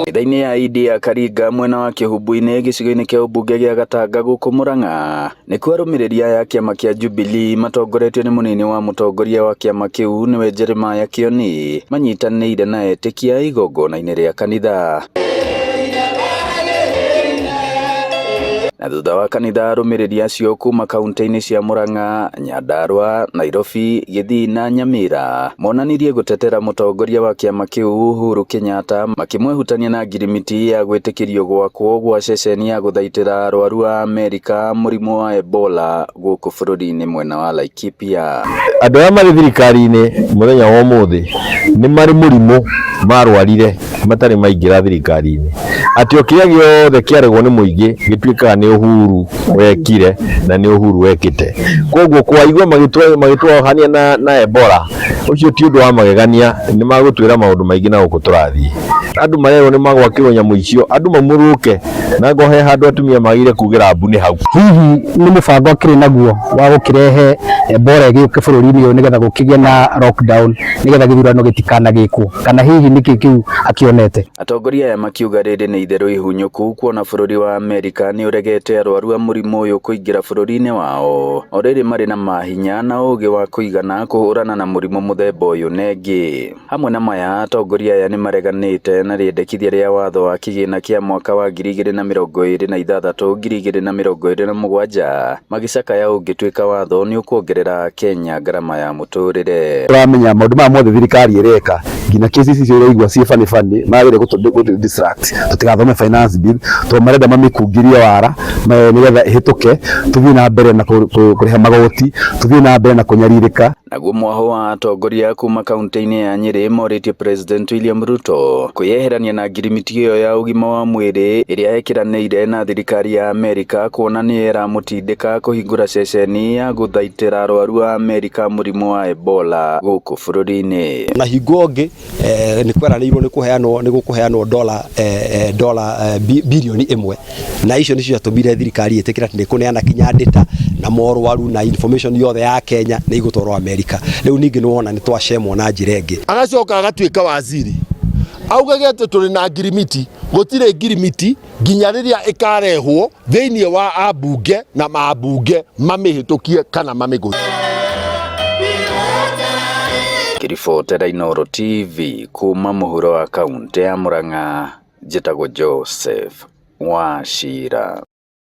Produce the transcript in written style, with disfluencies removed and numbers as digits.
Ithaini ya Idi ya Karinga mwena wa Kihubu-ini gicigo-ini kia ubunge gia Gatanga guku Murang'a nikuo arumiria ya kiama kia Jubilee matongoretio ni munini wa mutongoria wa kiama kiu niwe Jeremiah Kioni manyitanire na etikia igongona-ini ria kanitha. Na thutha wa kanitha arumiriria acio kuma kaunti-ini cia Murang'a, Nyandarua, Nairobi, Githii na Nyamira monanirie gutetera mutongoria wa kiama kiu Uhuru Kenyatta makimwehutania na ngirimiti ya gwitikirio gwakwo gwa ceceni ya guthaitira arwaru a Amerika murimu wa Ebola guku bururi-ini mwena wa Laikipia. Andu aya mari thirikari-ini muthenya wa umuthi ni mari murimu marwarire matari maingira thirikari-ini ati okiria giothe kiaregwo ni muingi gituikaga ni Uhuru wekire na ni Uhuru wekite. Koguo kwaigua magitwohania na Ebola ucio ti undu wa magegania, ni magutwira maundu maingi na uko turathie. Andu marero ni magwakirwo nyamu icio, andu mamuruke na ngohe handu atumia magire kugira mbuni hau. Hihi ni mubango akiri naguo wa gukirehe Ebola giuke bururi-ini uyu nigetha gukigie na lockdown nigetha githurano gitikana gikwo, kana hihi niki kiu akionete? Atongoria aya makiuga riri ni itheru ihunyuku kuona bururi wa Amerika ni uregete arwaru a murimu uyu kuingira bururi-ini wao oriri mari na mahinya na ugi wa kuigana kuhurana na murimu muthemba uyu nengi. Hamwe na maya atongoria aya ni mareganite na riendekithia ria watho wa kigina kia mwaka wa 2026-2027 magicakaya ungituika watho ni ukuongerera Kenya garama ya muturire. Turamenya maundu ma mothe thirikari ireka ngina kesi icio iraigua cie fani magire gutu distract tutigathome finance bill to marenda mamikungiria wara nigetha ihituke tuthie na mbere na kuriha magoti tuthie na mbere na kunyaririka. Naguo mwaho wa atongoria kuma kaunti-ini ya Nyeri moritie President William Ruto kuyeherania na ngirimiti iyo ya ugima wa mwiri iria ekiraniire na thirikari ya Amerika kuona ni iramutindika kuhingura ceceni ya guthaitira arwaru a Amerika murimu wa Ebola guku bururi-ini. Na higonge ni kweranirwo ni gukuheanwo dola bilioni 1 na icio nicio atumire thirikari itikira ni kuneana kinya data na morwaru na information yothe ya Kenya ni igutwarwo Amerika. Riu ningi ni wona ni twacemwo na njira ingi. Agacoka agatuika waziri augagete turi na ngirimiti, gutire ngirimiti nginya riria ikarehwo thiini wa abunge na mabunge mamihitukie kana mamiguthi. Kiribotera Inooro TV kuma muhuro wa kaunti ya Murang'a, njitagwo Joseph Wachira.